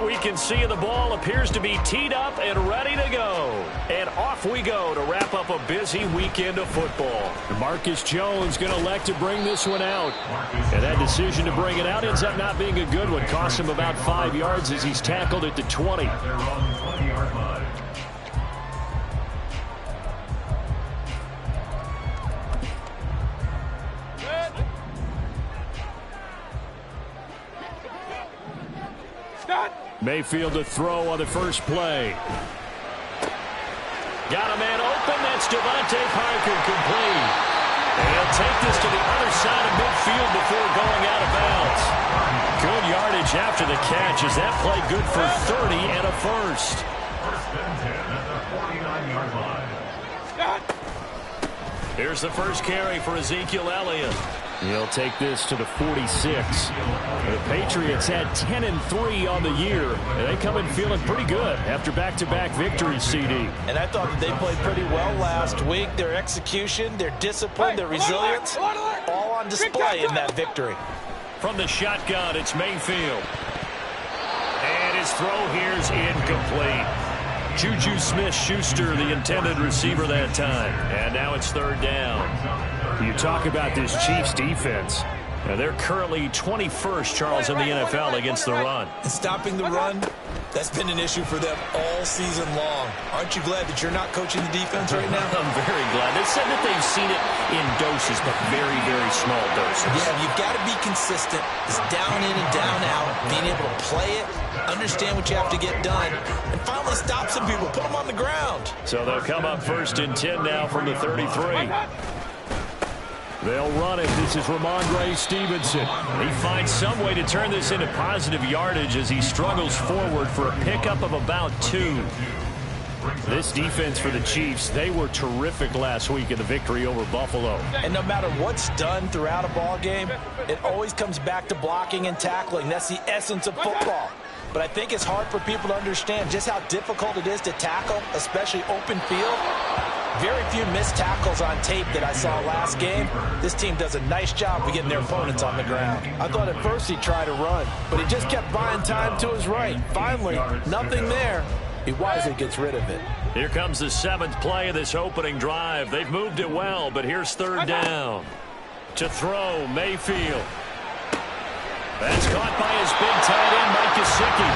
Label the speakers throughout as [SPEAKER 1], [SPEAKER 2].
[SPEAKER 1] What we can see of the ball appears to be teed up and ready to go. And off we go to wrap up a busy weekend of football. Marcus Jones going to elect to bring this one out. And that decision to bring it out ends up not being a good one. Costs him about 5 yards as he's tackled at the 20. Mayfield to throw on the first play. Got a man open. That's Devontae Parker, complete. And he'll take this to the other side of midfield before going out of bounds. Good yardage after the catch. Is that play good for 30 and a first? Here's the first carry for Ezekiel Elliott. He'll take this to the 46. The Patriots had 10-3 on the year, and they come in feeling pretty good after back-to-back victories, CD.
[SPEAKER 2] And I thought that they played pretty well last week. Their execution, their discipline, their resilience, all on display in that victory.
[SPEAKER 1] From the shotgun, it's Mayfield. And his throw here is incomplete. Juju Smith-Schuster, the intended receiver that time. And now it's third down. You talk about this Chiefs defense. Now they're currently 21st, Charles, in the NFL against the run.
[SPEAKER 2] And stopping the run, that's been an issue for them all season long. Aren't you glad that you're not coaching the defense right now?
[SPEAKER 1] I'm very glad. They said that they've seen it in doses, but very, very small doses.
[SPEAKER 2] Yeah, you've got to be consistent. It's down in and down out, being able to play it, understand what you have to get done, and finally stop some people, put them on the ground.
[SPEAKER 1] So they'll come up 1st and 10 now from the 33. They'll run it. This is Ramondre Stevenson. He finds some way to turn this into positive yardage as he struggles forward for a pickup of about 2. This defense for the Chiefs, they were terrific last week in the victory over Buffalo.
[SPEAKER 2] And no matter what's done throughout a ball game, it always comes back to blocking and tackling. That's the essence of football. But I think it's hard for people to understand just how difficult it is to tackle, especially open field. Very few missed tackles on tape that I saw last game. This team does a nice job of getting their opponents on the ground. I thought at first he'd try to run, but he just kept buying time to his right. Finally, nothing there. He wisely gets rid of it.
[SPEAKER 1] Here comes the 7th play of this opening drive. They've moved it well, but here's third down. To throw, Mayfield. That's caught by his big tight end, Mike Gesicki.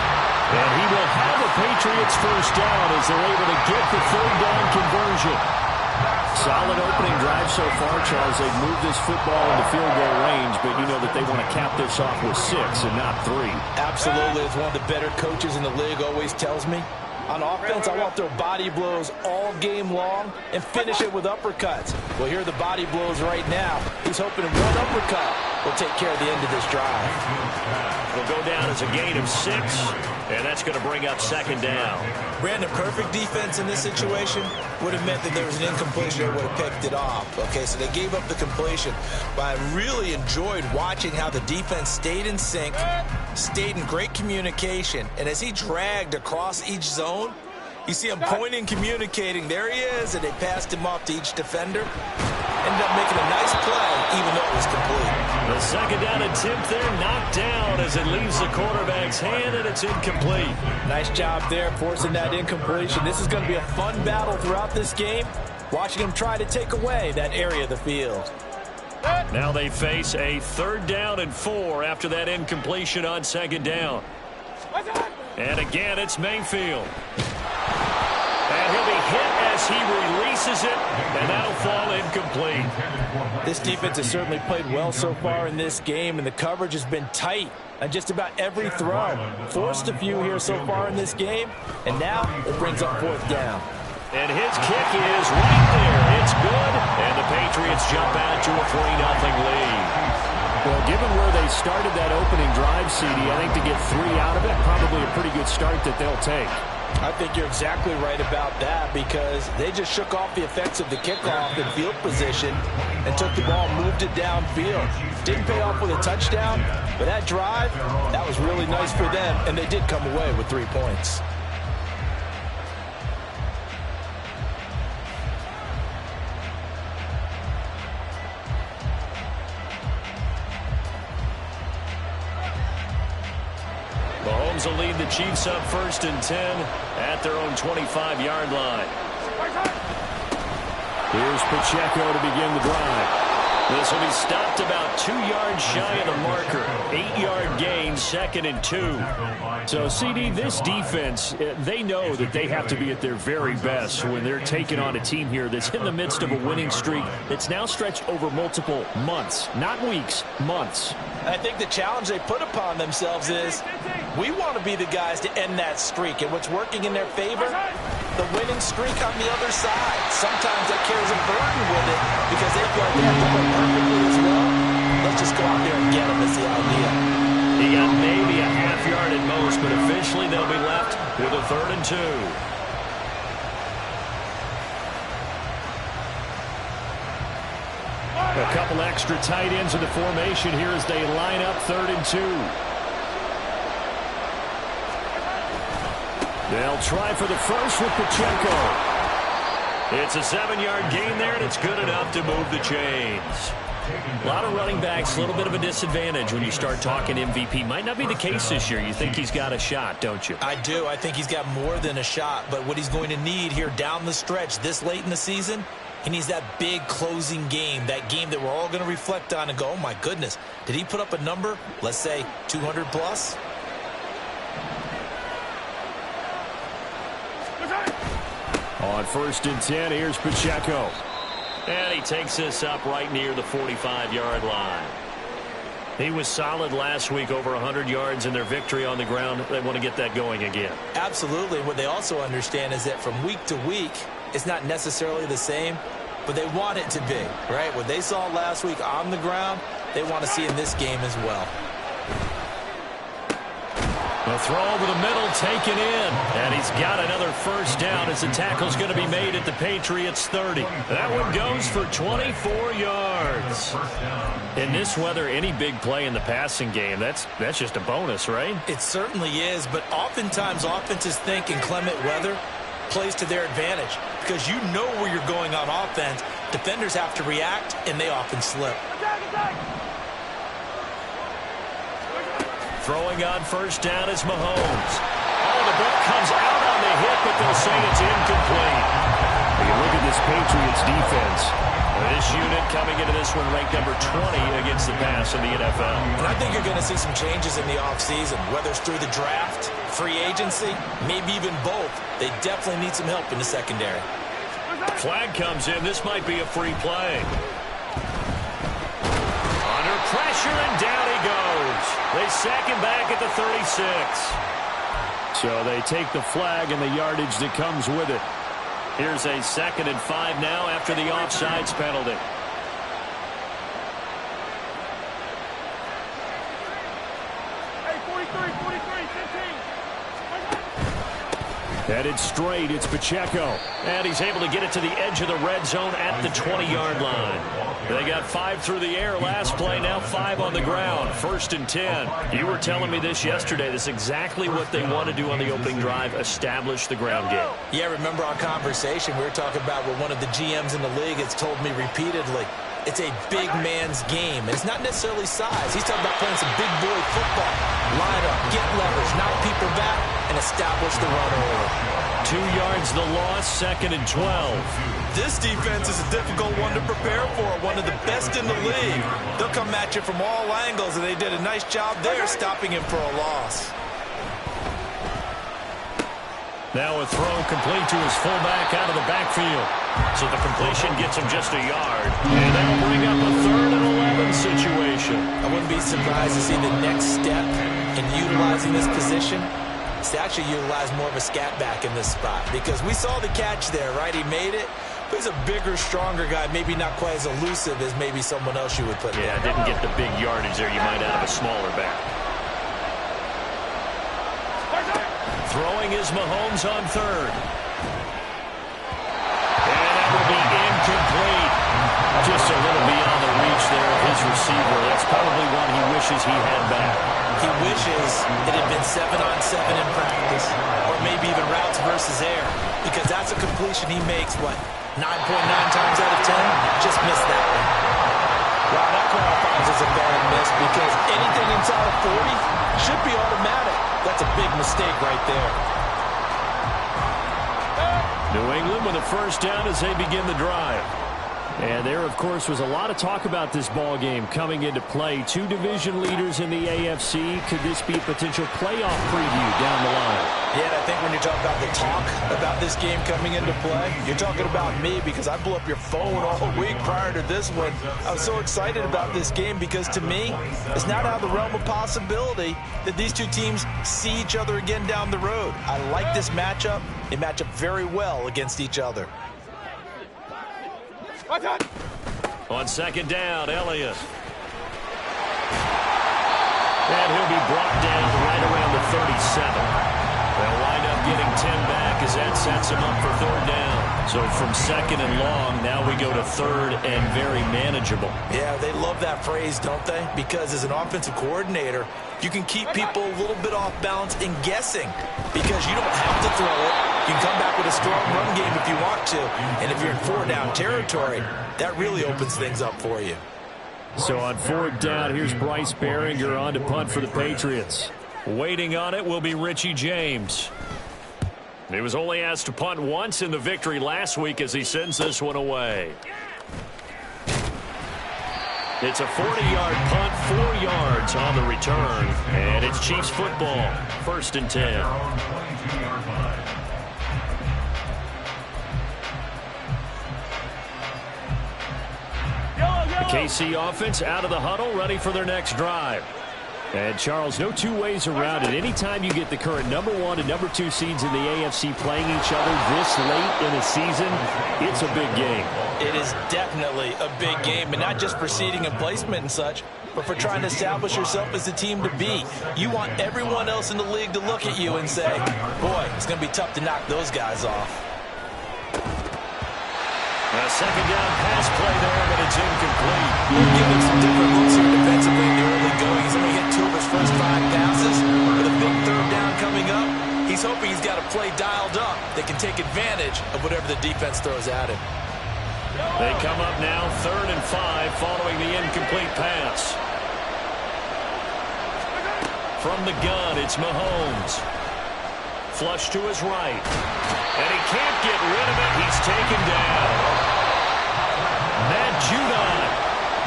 [SPEAKER 1] And he will have the Patriots first down as they're able to get the third down conversion. Solid opening drive so far, Charles. They've moved this football into field goal range, but you know that they want to cap this off with 6 and not 3.
[SPEAKER 2] Absolutely. As one of the better coaches in the league always tells me, on offense, I want their body blows all game long and finish it with uppercuts. Well, here are the body blows right now. He's hoping one uppercut will take care of the end of this drive.
[SPEAKER 1] It'll go down as a gain of 6, and that's going to bring up second down.
[SPEAKER 2] Brandon, perfect defense in this situation would have meant that there was an incompletion that would have picked it off. Okay, so they gave up the completion. But I really enjoyed watching how the defense stayed in sync, stayed in great communication, and as he dragged across each zone, you see him pointing, communicating. There he is, and they passed him off to each defender. Ended up making a nice play, even though it was complete.
[SPEAKER 1] The second down attempt there knocked down as it leaves the quarterback's hand, and it's incomplete.
[SPEAKER 2] Nice job there, forcing that incompletion. This is going to be a fun battle throughout this game, watching him try to take away that area of the field.
[SPEAKER 1] Now they face a 3rd down and 4 after that incompletion on second down. And again, it's Mayfield. And he'll be hit as he releases it, and that'll fall incomplete.
[SPEAKER 2] This defense has certainly played well so far in this game, and the coverage has been tight on just about every throw. Forced a few here so far in this game, and now it brings up 4th down.
[SPEAKER 1] And his kick is right there. It's good, and the Patriots jump out to a 3-0 lead. Well, given where they started that opening drive, CD, I think to get 3 out of it, probably a pretty good start that they'll take.
[SPEAKER 2] I think you're exactly right about that because they just shook off the effects of the kickoff and field position and took the ball, moved it downfield. Didn't pay off with a touchdown, but that drive, that was really nice for them, and they did come away with 3 points.
[SPEAKER 1] Rams will lead the Chiefs up 1st and 10 at their own 25-yard line. Here's Pacheco to begin the drive. This will be stopped about 2 yards shy of the marker. 8-yard gain, 2nd and 2. So, CD, this defense, they know that they have to be at their very best when they're taking on a team here that's in the midst of a winning streak that's now stretched over multiple months, not weeks, months.
[SPEAKER 2] I think the challenge they put upon themselves is we want to be the guys to end that streak. And what's working in their favor? The winning streak on the other side. Sometimes that carries a burden with it because they feel like they have to play perfectly as well. Let's just go out there and get them is the idea.
[SPEAKER 1] He got maybe a half yard at most, but officially they'll be left with a 3rd and 2. A couple extra tight ends in the formation here as they line up 3rd and 2. They'll try for the first with Pacheco. It's a 7-yard gain there, and it's good enough to move the chains. A lot of running backs, a little bit of a disadvantage when you start talking MVP. Might not be the case this year. You think he's got a shot, don't you?
[SPEAKER 2] I do. I think he's got more than a shot. But what he's going to need here down the stretch this late in the season, he needs that big closing game, that game that we're all going to reflect on and go, oh, my goodness, did he put up a number, let's say 200 plus?
[SPEAKER 1] On 1st and 10, here's Pacheco. And he takes this up right near the 45-yard line. He was solid last week, over 100 yards in their victory on the ground. They want to get that going again.
[SPEAKER 2] Absolutely. What they also understand is that from week to week, it's not necessarily the same, but they want it to be, right? What they saw last week on the ground, they want to see in this game as well.
[SPEAKER 1] The throw over the middle taken in, and he's got another 1st down as the tackle's going to be made at the Patriots 30. That one goes for 24 yards. In this weather, any big play in the passing game, that's just a bonus, right?
[SPEAKER 2] It certainly is, but oftentimes offenses think inclement weather plays to their advantage because you know where you're going on offense. Defenders have to react, and they often slip.
[SPEAKER 1] Throwing on 1st down is Mahomes. Oh, the ball comes out on the hit, but they'll say it's incomplete. You look at this Patriots defense. This unit coming into this one ranked number 20 against the pass in the NFL.
[SPEAKER 2] And I think you're going to see some changes in the offseason, whether it's through the draft, free agency, maybe even both. They definitely need some help in the secondary.
[SPEAKER 1] Flag comes in. This might be a free play. Under pressure, and down he goes. They sack him back at the 36. So they take the flag and the yardage that comes with it. Here's a 2nd and 5 now after the offsides penalty. Headed straight, it's Pacheco. And he's able to get it to the edge of the red zone at the 20-yard line. They got 5 through the air last play, now 5 on the ground. 1st and 10. You were telling me this yesterday. This is exactly what they want to do on the opening drive, establish the ground game.
[SPEAKER 2] Yeah, remember our conversation? We were talking about what one of the GMs in the league has told me repeatedly. It's a big man's game. And it's not necessarily size. He's talking about playing some big boy football. Line up, get leverage, knock people back, and establish the run over.
[SPEAKER 1] 2 yards the loss, 2nd and 12.
[SPEAKER 2] This defense is a difficult one to prepare for, one of the best in the league. They'll come at you from all angles, and they did a nice job there stopping him for a loss.
[SPEAKER 1] Now a throw complete to his fullback out of the backfield. So the completion gets him just a yard. And that'll bring up a 3rd and 11 situation.
[SPEAKER 2] I wouldn't be surprised to see the next step in utilizing this position is to actually utilize more of a scat back in this spot. Because we saw the catch there, right? He made it. But he's a bigger, stronger guy, maybe not quite as elusive as maybe someone else you would put there.
[SPEAKER 1] Yeah, didn't get the big yardage there you might out of a smaller back. Throwing is Mahomes on 3rd. And that will be incomplete. Just a little beyond the reach there of his receiver. That's probably one he wishes he had back.
[SPEAKER 2] He wishes it had been 7-on-7 in practice, or maybe even routes versus air, because that's a completion he makes, 9.9 times out of 10? Just missed that one. Wow, that qualifies as a bad miss because anything inside of 40 should be automatic. That's a big mistake right there.
[SPEAKER 1] New England with a first down as they begin the drive. And there, of course, was a lot of talk about this ball game coming into play. Two division leaders in the AFC. Could this be a potential playoff preview down the line?
[SPEAKER 2] Yeah, and I think when you talk about the talk about this game coming into play, you're talking about me because I blew up your phone all week prior to this one. I was so excited about this game because, to me, it's not out of the realm of possibility that these two teams see each other again down the road. I like this matchup. They match up very well against each other.
[SPEAKER 1] On second down, Elliott. And he'll be brought down right around the 37. They'll wind up getting 10 back as that sets him up for third down. So from second and long, now we go to third and very manageable.
[SPEAKER 2] Yeah, they love that phrase, don't they? Because as an offensive coordinator, you can keep people a little bit off balance and guessing because you don't have to throw it. You can come back with a strong run game if you want to. And if you're in four-down territory, that really opens things up for you.
[SPEAKER 1] So on fourth down, here's Bryce Behringer on to punt for the Patriots. Waiting on it will be Richie James. He was only asked to punt once in the victory last week as he sends this one away. It's a 40-yard punt, 4 yards on the return. And it's Chiefs football, 1st and 10. The KC offense out of the huddle, ready for their next drive. And, Charles, no two ways around it. Anytime you get the current #1 and #2 seeds in the AFC playing each other this late in a season, it's a big game.
[SPEAKER 2] It is definitely a big game, and not just for seeding and placement and such, but for trying to establish yourself as the team to beat. You want everyone else in the league to look at you and say, boy, it's going to be tough to knock those guys off.
[SPEAKER 1] A second down pass play there, but it's incomplete.
[SPEAKER 2] We're giving some different looks here defensively in the early going. He's only hit 2 of his first 5 passes. With a big third down coming up, he's hoping he's got a play dialed up that can take advantage of whatever the defense throws at him.
[SPEAKER 1] They come up now 3rd and 5 following the incomplete pass. From the gun, it's Mahomes. Flush to his right. And he can't get rid of it. He's taken down. Matt Judon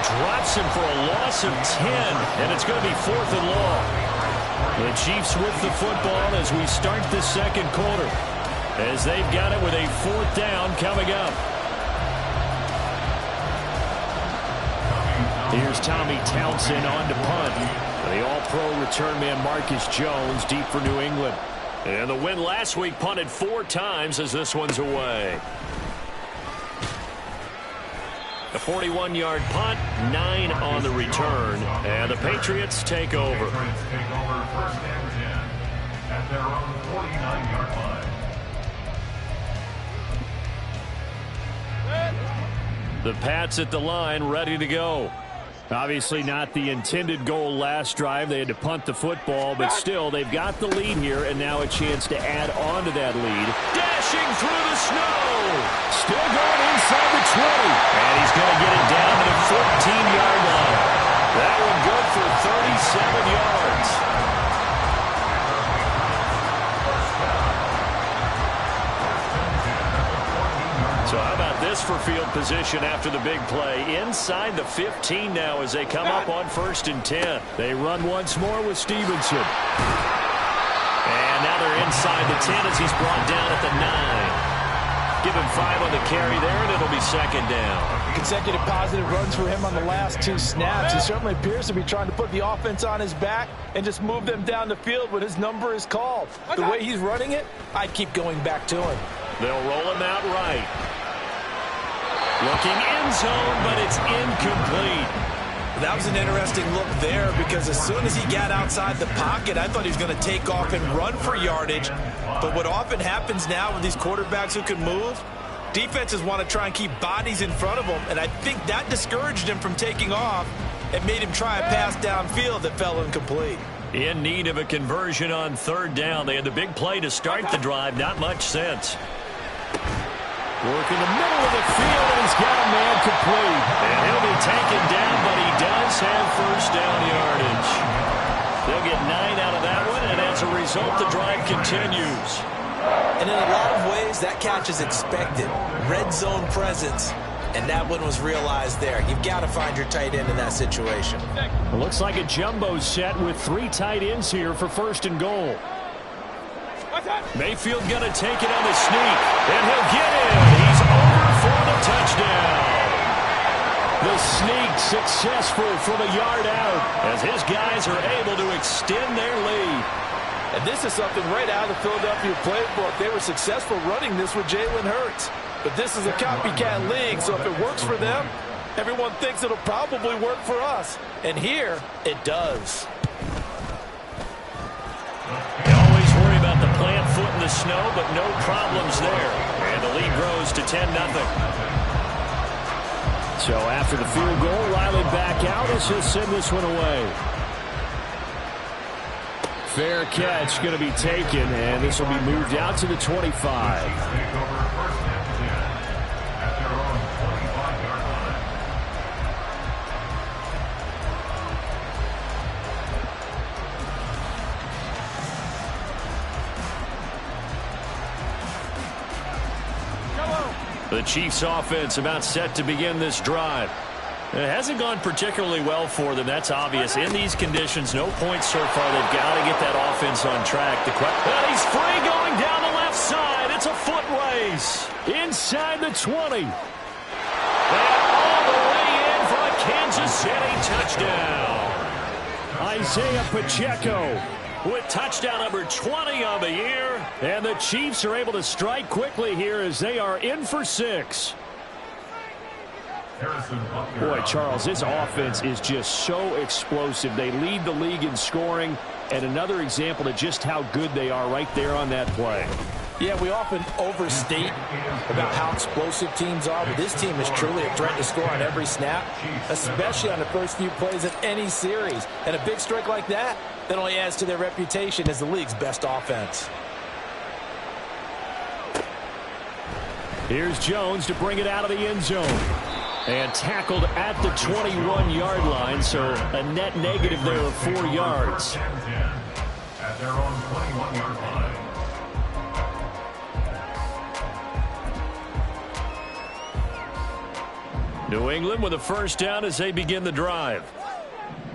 [SPEAKER 1] drops him for a loss of 10, and it's going to be 4th and long. The Chiefs with the football as we start the second quarter, as they've got it with a 4th down coming up. Here's Tommy Townsend on to punt. The all-pro return man Marcus Jones deep for New England. And the win last week punted 4 times as this one's away. A 41-yard punt, 9 on the return, and the Patriots take over.
[SPEAKER 3] First and 10 at their own 49-yard line.
[SPEAKER 1] The Pats at the line, ready to go. Obviously not the intended goal last drive. They had to punt the football, but still, they've got the lead here, and now a chance to add on to that lead. Dashing through the snow. Still going inside the 20. And he's going to get it down to the 14-yard line. That one good for 37 yards. So how about this for field position after the big play? Inside the 15 now as they come up on 1st and 10. They run once more with Stevenson. And now they're inside the 10 as he's brought down at the 9. Give him 5 on the carry there, and it'll be 2nd down.
[SPEAKER 2] Consecutive positive runs for him on the last 2 snaps. He certainly appears to be trying to put the offense on his back and just move them down the field when his number is called. The way he's running it, I'd keep going back to him.
[SPEAKER 1] They'll roll him out right. Looking end zone, but it's incomplete.
[SPEAKER 2] That was an interesting look there because as soon as he got outside the pocket, I thought he was going to take off and run for yardage. But what often happens now with these quarterbacks who can move, defenses want to try and keep bodies in front of them, and I think that discouraged him from taking off and made him try a pass downfield that fell incomplete.
[SPEAKER 1] In need of a conversion on 3rd down. They had the big play to start the drive. Not much sense. Work in the middle of the field, and he's got a man complete. And he'll be taken down, but he does have 1st down yardage. They'll get 9 out of that one, and that's as a result, the drive continues.
[SPEAKER 2] And in a lot of ways, that catch is expected. Red zone presence. And that one was realized there. You've got to find your tight end in that situation.
[SPEAKER 1] It looks like a jumbo set with 3 tight ends here for 1st and goal. Mayfield going to take it on the sneak. And he'll get in. He's over for the touchdown. The sneak successful from a yard out as his guys are able to extend their lead.
[SPEAKER 2] And this is something right out of the Philadelphia playbook. They were successful running this with Jalen Hurts. But this is a copycat league, so if it works for them, everyone thinks it'll probably work for us. And here, it does.
[SPEAKER 1] You always worry about the plant foot in the snow, but no problems there. And the lead grows to 10-0. So after the field goal, Riley back out as he'll send this one away. Fair catch going to be taken, and this will be moved out to the 25. The Chiefs offense about set to begin this drive. It hasn't gone particularly well for them, that's obvious. In these conditions, no points so far. They've got to get that offense on track. And he's free going down the left side. It's a foot race. Inside the 20. And all the way in for a Kansas City touchdown. Isaiah Pacheco with touchdown number 20 on the year. And the Chiefs are able to strike quickly here as they are in for 6. Boy, Charles, this offense is just so explosive. They lead the league in scoring, and another example of just how good they are right there on that play.
[SPEAKER 2] Yeah, we often overstate about how explosive teams are, but this team is truly a threat to score on every snap, especially on the first few plays of any series. And a big strike like that only adds to their reputation as the league's best offense.
[SPEAKER 1] Here's Jones to bring it out of the end zone. And tackled at the 21-yard line, so a net negative there of 4 yards.
[SPEAKER 3] At their own 21-yard line.
[SPEAKER 1] New England with a first down as they begin the drive.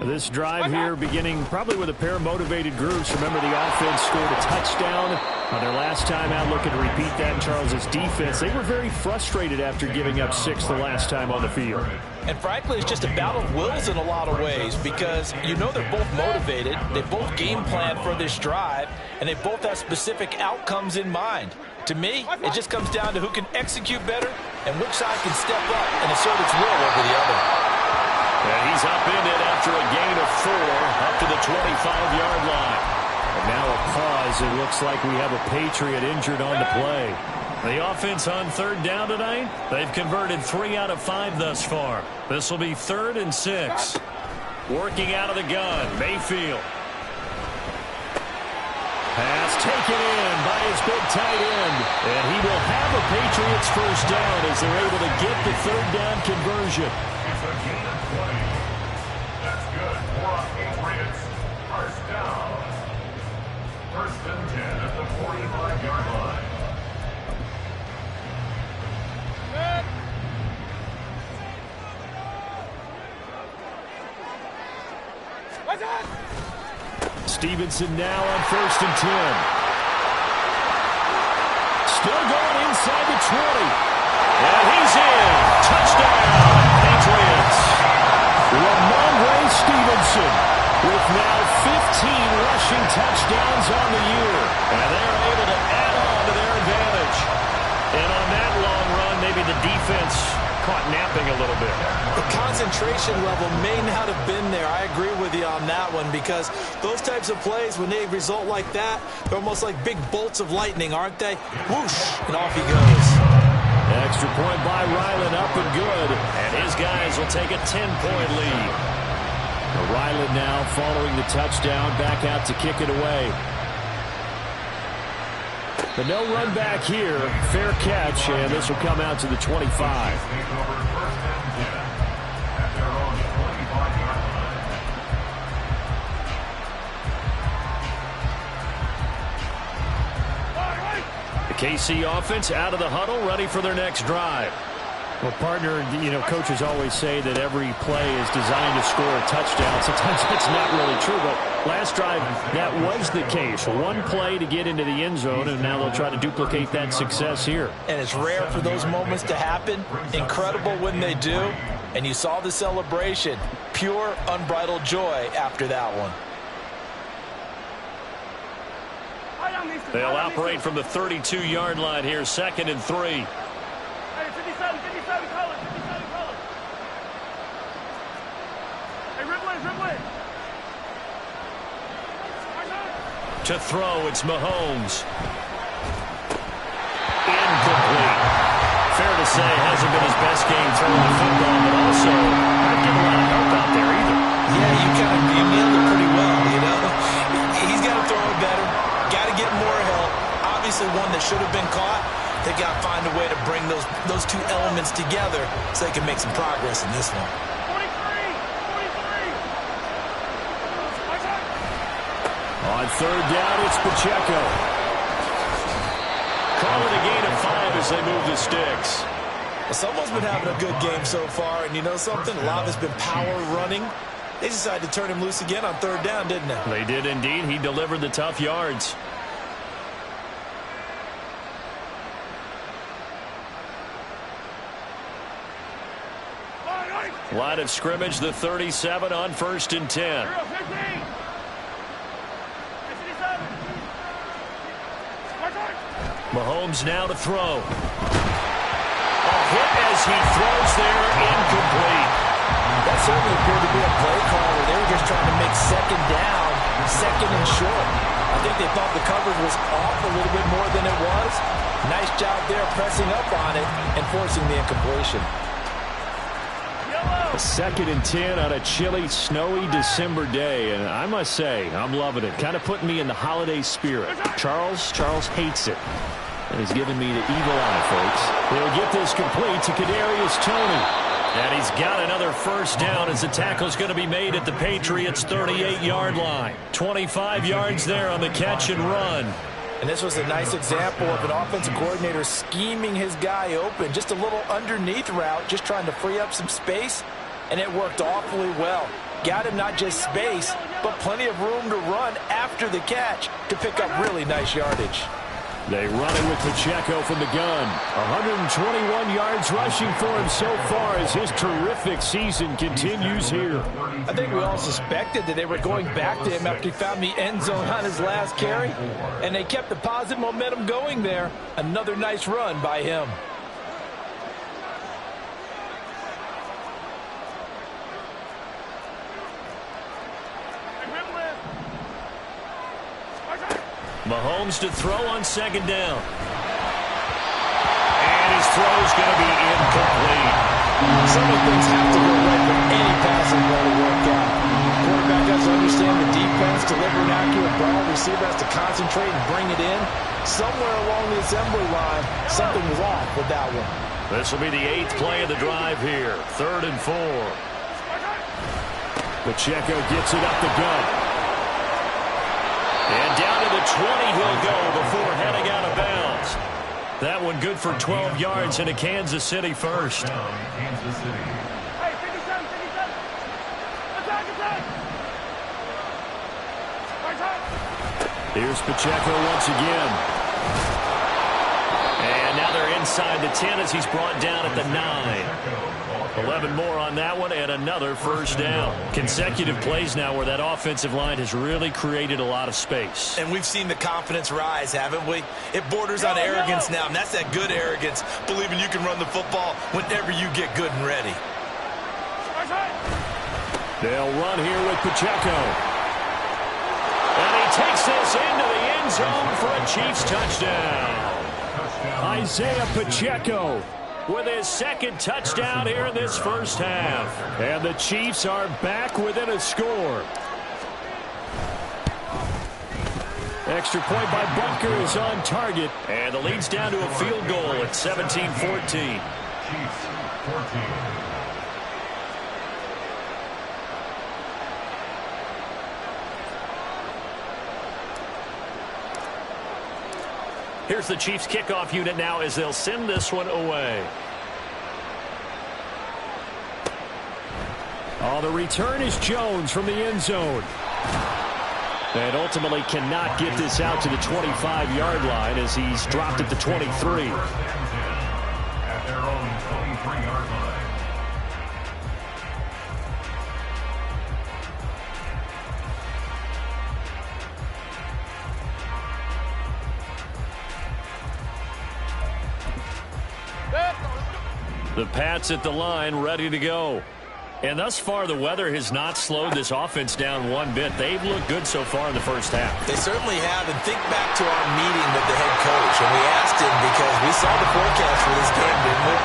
[SPEAKER 1] This drive here beginning probably with a pair of motivated groups. Remember, the offense scored a touchdown on their last time out. Looking to repeat that in Charles's defense. They were very frustrated after giving up 6 the last time on the field.
[SPEAKER 2] And frankly, it's just a battle of wills in a lot of ways because you know they're both motivated. They both game plan for this drive, and they both have specific outcomes in mind. To me, it just comes down to who can execute better and which side can step up and assert its will over the other.
[SPEAKER 1] And he's up in it after a gain of 4 up to the 25-yard line. And now a pause. It looks like we have a Patriot injured on the play. The offense on third down tonight, they've converted 3 out of 5 thus far. This will be 3rd and 6. Working out of the gun, Mayfield. Pass taken in by his big tight end. And he will have a Patriots first down as they're able to get the 3rd down conversion.
[SPEAKER 3] It's a gain of 20. That's good for a Patriots first down. 1st and 10 at the 45-yard line.
[SPEAKER 1] Stevenson now on 1st and 10. Still going inside the 20. And he's in. Touchdown, Patriots. Ramondre Stevenson with now 15 rushing touchdowns on the year. And they're able to add on to their advantage. And on that long run, maybe the defense caught napping a little bit.
[SPEAKER 2] The concentration level may not have been there. I agree with you on that one because those types of plays, when they result like that, they're almost like big bolts of lightning, aren't they? Whoosh, and off he goes.
[SPEAKER 1] Extra point by Ryland, up and good. And his guys will take a 10-point lead. Ryland now following the touchdown, back out to kick it away. But no run back here. Fair catch, and this will come out to the 25.
[SPEAKER 3] Take over 1st and 10 at their own 25-yard line.
[SPEAKER 1] 2 The KC offense out of the huddle, ready for their next drive.
[SPEAKER 4] Well, partner, coaches always say that every play is designed to score a touchdown. Sometimes that's not really true, but last drive, that was the case. One play to get into the end zone, and now they'll try to duplicate that success here.
[SPEAKER 2] And it's rare for those moments to happen. Incredible when they do. And you saw the celebration. Pure, unbridled joy after that one.
[SPEAKER 1] They'll operate from the 32-yard line here, 2nd and 3. To throw, it's Mahomes. Incomplete. Fair to say, hasn't been his best game throwing the football, but also not getting a lot of help out there either.
[SPEAKER 2] Yeah, you nailed it pretty well, He's got to throw it better. Got to get more help. Obviously one that should have been caught. They got to find a way to bring those two elements together so they can make some progress in this one.
[SPEAKER 1] On 3rd down, it's Pacheco. Call it a gain of 5 as they move the sticks.
[SPEAKER 2] Well, someone's been having a good game so far, and you know something? A lot has been power running. They decided to turn him loose again on 3rd down, didn't they?
[SPEAKER 1] They did indeed. He delivered the tough yards. Line of scrimmage, the 37 on 1st and 10. Mahomes now to throw. A hit as he throws there, incomplete.
[SPEAKER 2] That certainly appeared to be a play call where they were just trying to make 2nd down, 2nd and short. I think they thought the coverage was off a little bit more than it was. Nice job there pressing up on it and forcing the incompletion.
[SPEAKER 4] A 2nd and 10 on a chilly, snowy December day, and I must say, I'm loving it. Kind of putting me in the holiday spirit. Charles hates it. And he's giving me the evil eye, folks.
[SPEAKER 1] He'll get this complete to Kadarius Toney. And he's got another 1st down as the tackle's going to be made at the Patriots' 38-yard line. 25 yards there on the catch and run.
[SPEAKER 2] And this was a nice example of an offensive coordinator scheming his guy open. Just a little underneath route, just trying to free up some space. And it worked awfully well. Got him not just space, but plenty of room to run after the catch to pick up really nice yardage.
[SPEAKER 1] They run it with Pacheco from the gun. 121 yards rushing for him so far as his terrific season continues here.
[SPEAKER 2] I think we all suspected that they were going back to him after he found the end zone on his last carry. And they kept the positive momentum going there. Another nice run by him.
[SPEAKER 1] Mahomes to throw on 2nd down. And his throw's going to be incomplete.
[SPEAKER 2] Some of things have to go right for any passing play to work out. Quarterback has to understand the defense, deliver an accurate ball. Receiver has to concentrate and bring it in. Somewhere along the assembly line, something was off with that one.
[SPEAKER 1] This will be the 8th play of the drive here. 3rd and 4. Pacheco gets it up the gut. And down to the 20 he'll go before heading out of bounds. That one good for 12 yards and a Kansas City 1st. Here's Pacheco once again. And now they're inside the 10 as he's brought down at the 9. 11 more on that one and another 1st down. Consecutive plays now where that offensive line has really created a lot of space.
[SPEAKER 2] And we've seen the confidence rise, haven't we? It borders on arrogance now, and that's that good arrogance, believing you can run the football whenever you get good and ready.
[SPEAKER 1] They'll run here with Pacheco. And he takes this into the end zone for a Chiefs touchdown. Isaiah Pacheco with his 2nd touchdown here in this 1st half. And the Chiefs are back within a score. Extra point by Burk is on target. And the lead's down to a field goal at 17-14.
[SPEAKER 3] Chiefs 14.
[SPEAKER 1] Here's the Chiefs kickoff unit now as they'll send this one away.
[SPEAKER 4] Oh, the return is Jones from the end zone. And ultimately cannot get this out to the 25-yard line as he's dropped at the 23.
[SPEAKER 3] At their own 23-yard line.
[SPEAKER 1] The Pats at the line, ready to go. And thus far, the weather has not slowed this offense down one bit. They've looked good so far in the first half.
[SPEAKER 2] They certainly have. And think back to our meeting with the head coach. And we asked him because we saw the forecast for this game, didn't we?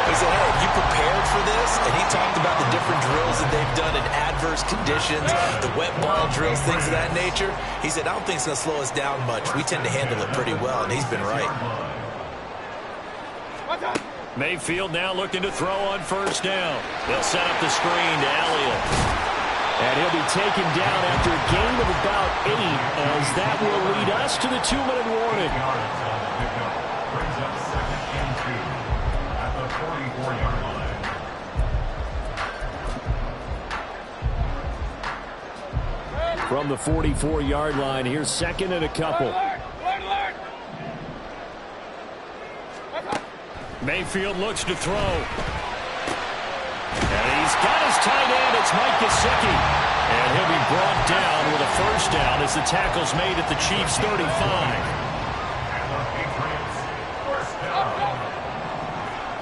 [SPEAKER 2] He said, hey, have you prepared for this? And he talked about the different drills that they've done in adverse conditions, the wet ball drills, things of that nature. He said, I don't think it's going to slow us down much. We tend to handle it pretty well, and he's been right.
[SPEAKER 1] Mayfield now looking to throw on first down. They'll set up the screen to Elliott.
[SPEAKER 4] And he'll be taken down after a gain of about 8, as that will lead us to the 2-minute warning.
[SPEAKER 3] Brings up 2nd and 2 at the 44-yard line.
[SPEAKER 4] From the 44-yard line, here's 2nd and a couple.
[SPEAKER 1] Mayfield looks to throw. And he's got his tight end. It's Mike Gesicki. And he'll be brought down with a first down as the tackle's made at the Chiefs' 35.
[SPEAKER 3] And the Patriots, first down.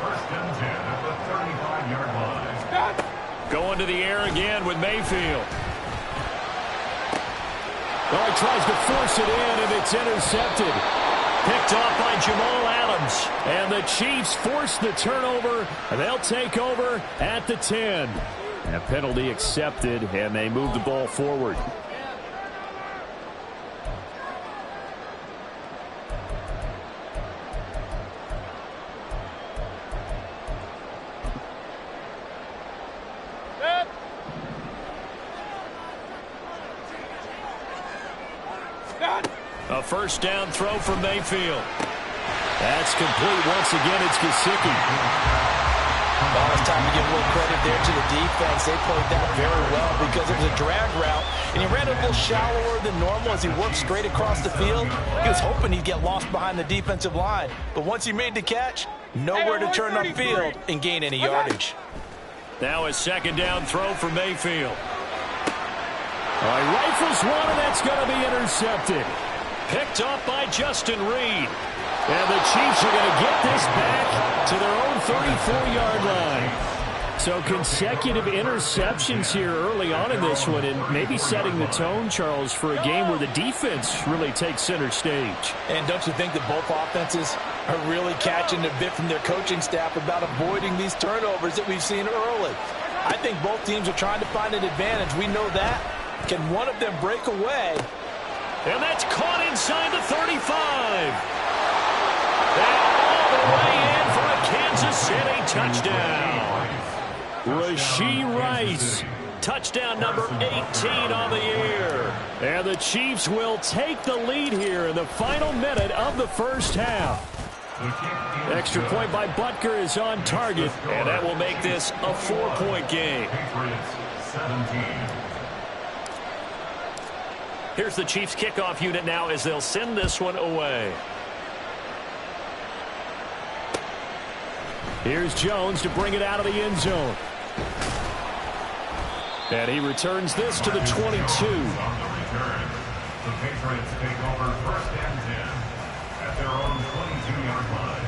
[SPEAKER 3] 1st and 10 at the 35-yard line.
[SPEAKER 1] Going to the air again with Mayfield.
[SPEAKER 4] Oh, he tries to force it in, and it's intercepted.
[SPEAKER 1] Picked off by Jamal Adams.
[SPEAKER 4] And the Chiefs force the turnover. They'll take over at the 10. A penalty accepted, and they move the ball forward.
[SPEAKER 1] A first down throw from Mayfield.
[SPEAKER 4] That's complete. Once again, it's Gesicki.
[SPEAKER 2] Well, it's time to give a little credit there to the defense. They played that very well because it was a drag route, and he ran a little shallower than normal as he worked straight across the field. He was hoping he'd get lost behind the defensive line, but once he made the catch, nowhere to turn upfield and gain any yardage.
[SPEAKER 1] Now a second down throw for Mayfield.
[SPEAKER 4] All right, rifles one, and that's going to be intercepted.
[SPEAKER 1] Picked off by Justin Reed.
[SPEAKER 4] And the Chiefs are going to get this back to their own 34-yard line. So consecutive interceptions here early on in this one, and maybe setting the tone, Charles, for a game where the defense really takes center stage.
[SPEAKER 2] And don't you think that both offenses are really catching a bit from their coaching staff about avoiding these turnovers that we've seen early? I think both teams are trying to find an advantage. We know that. Can one of them break away?
[SPEAKER 1] And that's caught inside the 35. And all the way in for a Kansas City touchdown.
[SPEAKER 4] Rashee Rice.
[SPEAKER 1] Touchdown number 18 on the year.
[SPEAKER 4] And the Chiefs will take the lead here in the final minute of the first half. Extra point by Butker is on target.
[SPEAKER 1] And that will make this a 4-point game.
[SPEAKER 3] Patriots 17.
[SPEAKER 1] Here's the Chiefs kickoff unit now as they'll send this one away.
[SPEAKER 4] Here's Jones to bring it out of the end zone. And he returns this to the 22.
[SPEAKER 3] On the return, the Patriots take over 1st and 10 at their own 22-yard line.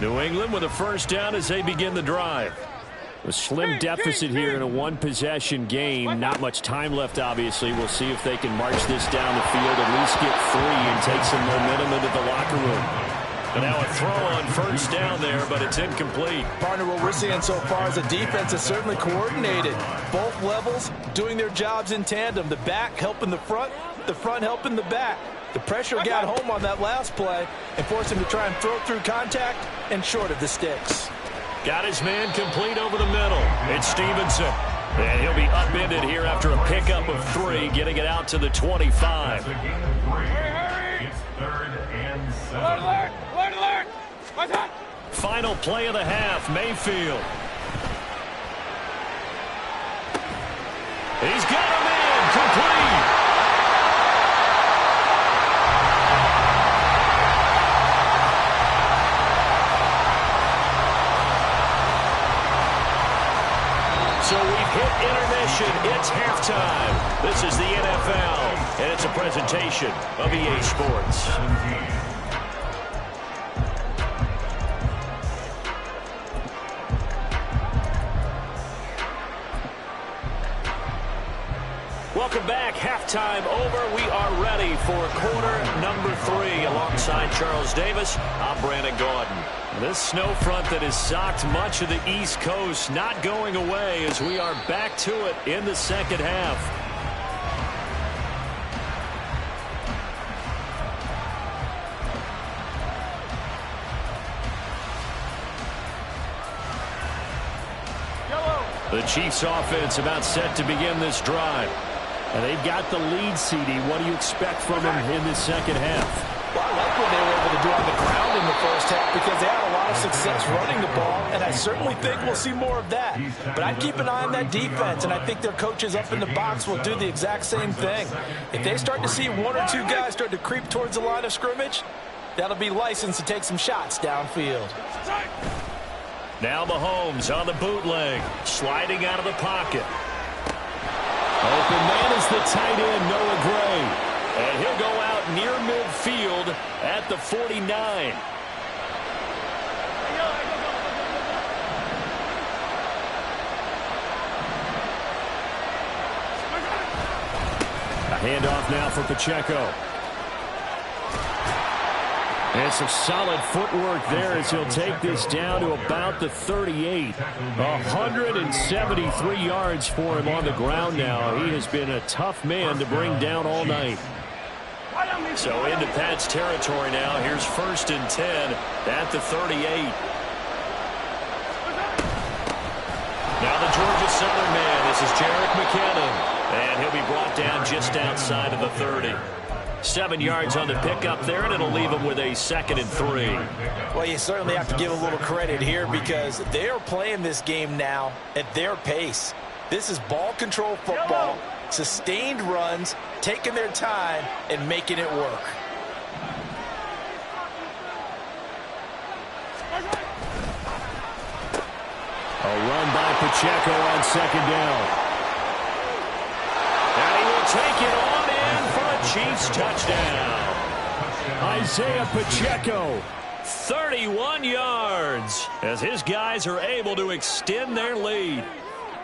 [SPEAKER 1] New England with a first down as they begin the drive.
[SPEAKER 4] A slim deficit here in a one-possession game. Not much time left, obviously. We'll see if they can march this down the field, at least get 3 and take some momentum into the locker room.
[SPEAKER 1] And now a throw on first down there, but it's incomplete.
[SPEAKER 2] Partner, what we're seeing so far is the defense is certainly coordinated. Both levels doing their jobs in tandem. The back helping the front helping the back. The pressure got home on that last play and forced him to try and throw through contact and short of the sticks.
[SPEAKER 1] Got his man complete over the middle. It's Stevenson. And he'll be upended here after a pickup of 3, getting it out to the 25.
[SPEAKER 3] It's 3rd and 7.
[SPEAKER 5] Alert!
[SPEAKER 1] Final play of the half, Mayfield. He's got him in, complete. So we've hit intermission. It's halftime. This is the NFL, and it's a presentation of EA Sports. Welcome back. Halftime over. We are ready for quarter number 3. Alongside Charles Davis, I'm Brandon Gaudin. This snow front that has socked much of the East Coast not going away as we are back to it in the second half. The Chiefs offense about set to begin this drive. And they've got the lead, CD. What do you expect from them in the second half?
[SPEAKER 2] Well, I like what they were able to do on the ground in the first half because they had a lot of success running the ball, and I certainly think we'll see more of that. But I'd keep an eye on that defense, and I think their coaches up in the box will do the exact same thing. If they start to see 1 or 2 guys start to creep towards the line of scrimmage, that'll be licensed to take some shots downfield.
[SPEAKER 1] Now Mahomes on the bootleg, sliding out of the pocket. Open man is the tight end, Noah Gray. And he'll go out near midfield at the 49. A handoff now for Pacheco. And some solid footwork there as he'll take this down to about the 38. 173 yards for him on the ground now. He has been a tough man to bring down all night. So into Pat's territory now. Here's 1st and 10 at the 38. Now the Georgia Southern man. This is Jerick McKinnon. And he'll be brought down just outside of the 30. 7 yards on the pickup there, and it'll leave him with a 2nd and 3.
[SPEAKER 2] Well, you certainly have to give a little credit here because they are playing this game now at their pace. This is ball control football, sustained runs, taking their time, and making it work.
[SPEAKER 1] A run by Pacheco on 2nd down. And he will take it on in for a Chiefs touchdown. Isaiah Pacheco, 31 yards, as his guys are able to extend their lead.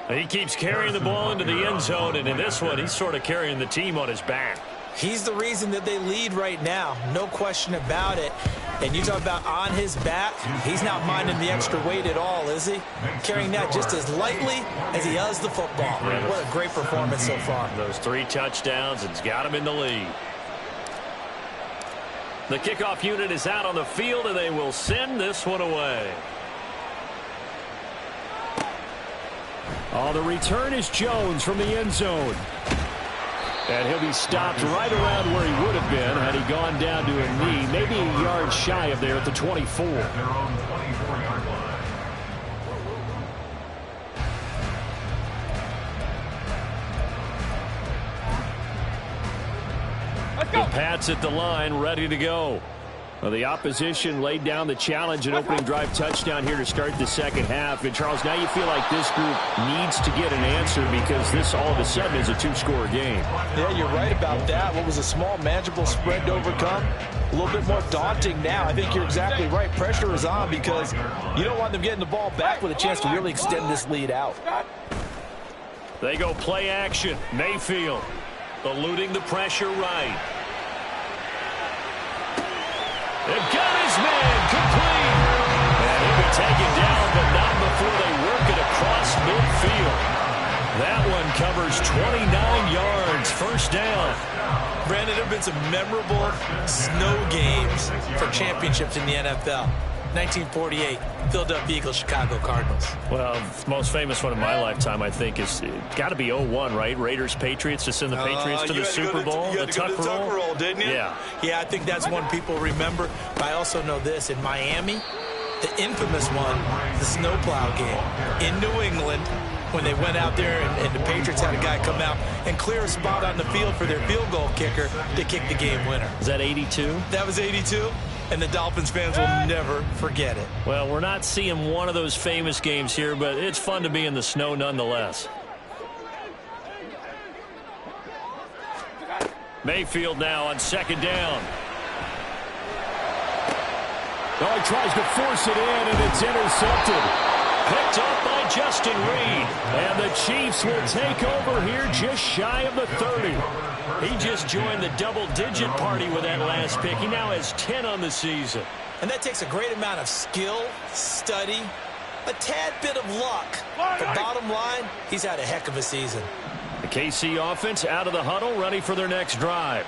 [SPEAKER 1] He keeps carrying the ball into the end zone, and in this one, he's sort of carrying the team on his back.
[SPEAKER 2] He's the reason that they lead right now, no question about it. And you talk about on his back, he's not minding the extra weight at all, is he? Carrying that just as lightly as he does the football. What a great performance so far.
[SPEAKER 1] Those 3 touchdowns, and it's got him in the lead. The kickoff unit is out on the field, and they will send this one away. Oh, the return is Jones from the end zone. And he'll be stopped right around where he would have been had he gone down to a knee, maybe a yard shy of there at the 24.
[SPEAKER 3] Their own 24-yard line.
[SPEAKER 1] The Pats at the line, ready to go. Well, the opposition laid down the challenge, an opening drive touchdown here to start the second half. And, Charles, now you feel like this group needs to get an answer because this all of a sudden is a 2-score game.
[SPEAKER 2] Yeah, you're right about that. What was a small, manageable spread to overcome? A little bit more daunting now. I think you're exactly right. Pressure is on because you don't want them getting the ball back with a chance to really extend this lead out.
[SPEAKER 1] They go play action. Mayfield eluding the pressure right. They've got his man complete. And he'll be taken down, but not before they work it across midfield. That one covers 29 yards, 1st down.
[SPEAKER 2] Brandon, there have been some memorable snow games for championships in the NFL. 1948, Philadelphia Eagles, Chicago Cardinals.
[SPEAKER 4] Well, the most famous one in my lifetime, I think, is got to be 01, right? Raiders, Patriots, to send the Patriots to the Super Bowl.
[SPEAKER 2] You had to go to the Tuck roll, didn't you?
[SPEAKER 4] Yeah.
[SPEAKER 2] Yeah, I think that's one people remember. But I also know this. In Miami, the infamous one, the snowplow game in New England, when they went out there and the Patriots had a guy come out and clear a spot on the field for their field goal kicker to kick the game winner.
[SPEAKER 4] Is that 82?
[SPEAKER 2] That was 82, and the Dolphins fans will never forget it.
[SPEAKER 4] Well, we're not seeing one of those famous games here, but it's fun to be in the snow nonetheless. Mayfield now on second down. Oh, he tries to force it in, and it's intercepted. Picked up by Justin Reed. And the Chiefs will take over here just shy of the 30. He just joined the double-digit party with that last pick. He now has 10 on the season.
[SPEAKER 2] And that takes a great amount of skill, study, a tad bit of luck. But bottom line, he's had a heck of a season.
[SPEAKER 4] The KC offense out of the huddle, ready for their next drive.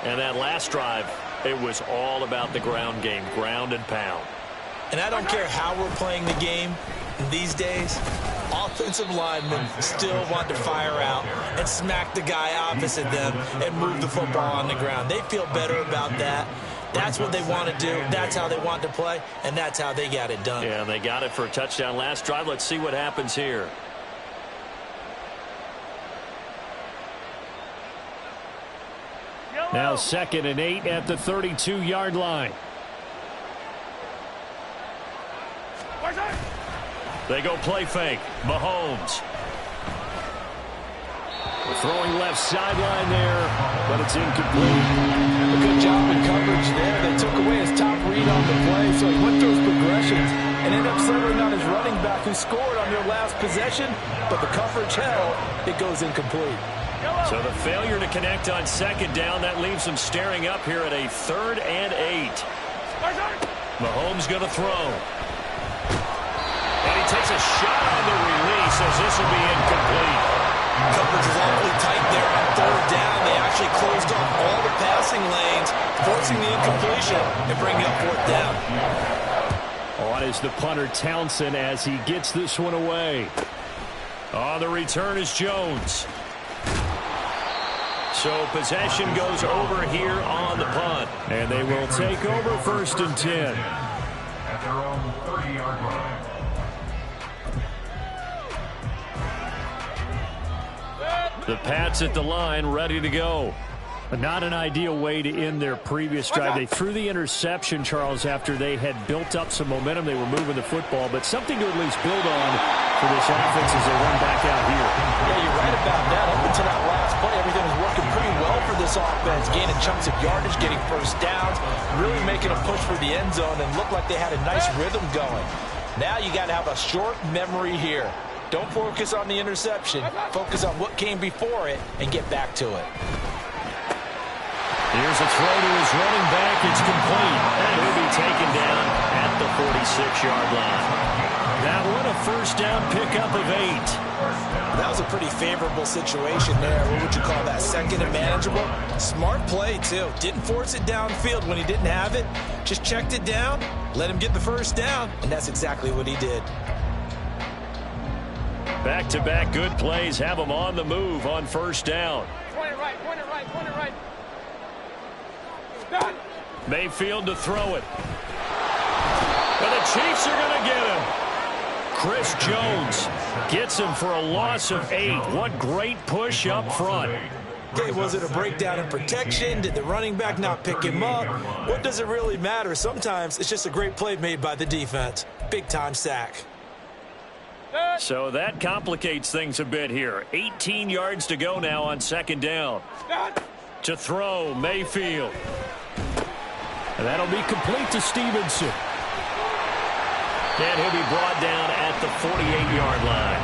[SPEAKER 4] And that last drive, it was all about the ground game, ground and pound.
[SPEAKER 2] And I don't care how we're playing the game these days, offensive linemen still want to fire out and smack the guy opposite them and move the football on the ground. They feel better about that. That's what they want to do. That's how they want to play, and that's how they got it done.
[SPEAKER 4] Yeah, they got it for a touchdown last drive. Let's see what happens here. Now 2nd and 8 at the 32-yard line. They go play fake. Mahomes. Throwing left sideline there, but it's incomplete.
[SPEAKER 2] A good job in coverage there. They took away his top read on the play, so he went through his progressions and ended up settling on his running back who scored on their last possession, but the coverage held. It goes incomplete.
[SPEAKER 4] So the failure to connect on second down, that leaves them staring up here at a 3rd and 8. Mahomes going to throw. And he takes a shot on the release as this will be incomplete.
[SPEAKER 2] Coverage is awfully tight there on 3rd down. They actually closed off all the passing lanes, forcing the incompletion and bringing up 4th down.
[SPEAKER 4] On is the punter Townsend as he gets this one away. On the return is Jones. So possession goes over here on the punt. And they will take over 1st and 10.
[SPEAKER 3] At their own 30-yard line.
[SPEAKER 4] The Pats at the line, ready to go. Not an ideal way to end their previous drive. They threw the interception, Charles, after they had built up some momentum. They were moving the football, but something to at least build on for this offense as they run back out here.
[SPEAKER 2] Yeah, you're right about that. Up until that last play, everything was working pretty well for this offense, gaining chunks of yardage, getting first downs, really making a push for the end zone, and looked like they had a nice rhythm going. Now you got to have a short memory here. Don't focus on the interception. Focus on what came before it and get back to it.
[SPEAKER 4] Here's a throw to his running back. It's complete. And he'll be taken down at the 46-yard line. That one a first down pickup of 8.
[SPEAKER 2] That was a pretty favorable situation there. What would you call that? 2nd and manageable? Smart play, too. Didn't force it downfield when he didn't have it. Just checked it down, let him get the first down, and that's exactly what he did.
[SPEAKER 4] Back-to-back good plays have them on the move on first down.
[SPEAKER 5] Point it right, point it right, point it right.
[SPEAKER 4] Mayfield to throw it. And the Chiefs are going to get him. Chris Jones gets him for a loss of 8. What great push up front.
[SPEAKER 2] Okay, was it a breakdown in protection? Did the running back not pick him up? What does it really matter? Sometimes it's just a great play made by the defense. Big-time sack.
[SPEAKER 4] So that complicates things a bit here. 18 yards to go now on second down. To throw, Mayfield. And that'll be complete to Stevenson. And he'll be brought down at the 48-yard line.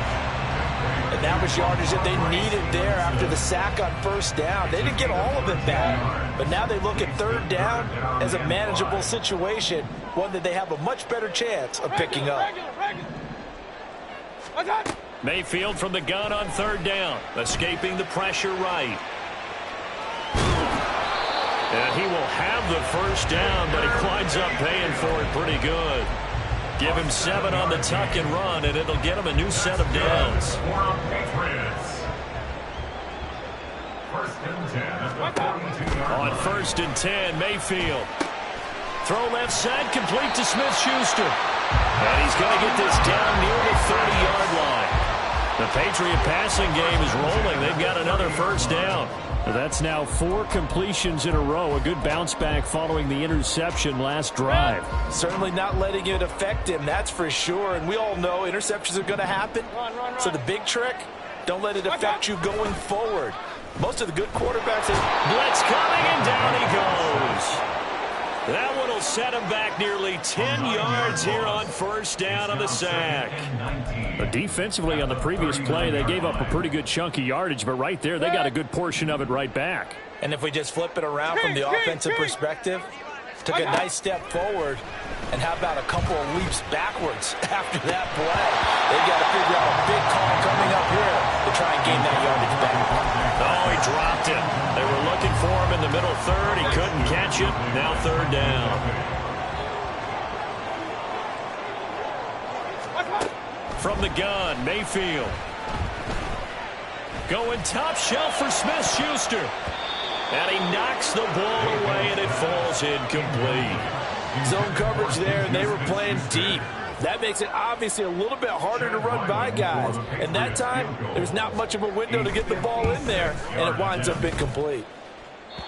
[SPEAKER 2] And that was yardage that they needed there after the sack on first down. They didn't get all of it back, but now they look at 3rd down as a manageable situation, one that they have a much better chance of picking up.
[SPEAKER 4] Mayfield from the gun on 3rd down, escaping the pressure right.
[SPEAKER 1] And he will have the first down, but he winds up paying for it pretty good. Give him 7 on the tuck and run, and it'll get him a new set of downs. On 1st and 10, Mayfield. Throw left side, complete to Smith-Schuster. And he's going to get this down near the 30-yard line. The Patriot passing game is rolling. They've got another first down.
[SPEAKER 4] That's now 4 completions in a row. A good bounce back following the interception last drive.
[SPEAKER 2] Certainly not letting it affect him, that's for sure. And we all know interceptions are going to happen. So the big trick, don't let it affect you going forward. Most of the good quarterbacks...
[SPEAKER 1] Blitz coming, and down he goes. That one will set him back nearly 10 yards here on first down on the sack.
[SPEAKER 4] Defensively on the previous play, they gave up a pretty good chunk of yardage, but right there, they got a good portion of it right back.
[SPEAKER 2] And if we just flip it around from the offensive perspective, took a nice step forward, and how about a couple of leaps backwards after that play? They've got to figure out a big call coming up here to try and gain that yardage back.
[SPEAKER 1] Oh, he dropped it. They were looking for him in the middle third. He couldn't catch it. Now 3rd down. From the gun, Mayfield. Going top shelf for Smith-Schuster. And he knocks the ball away, and it falls incomplete.
[SPEAKER 2] Zone coverage there, and they were playing deep. That makes it obviously a little bit harder to run by guys. And that time, there's not much of a window to get the ball in there, and it winds up incomplete.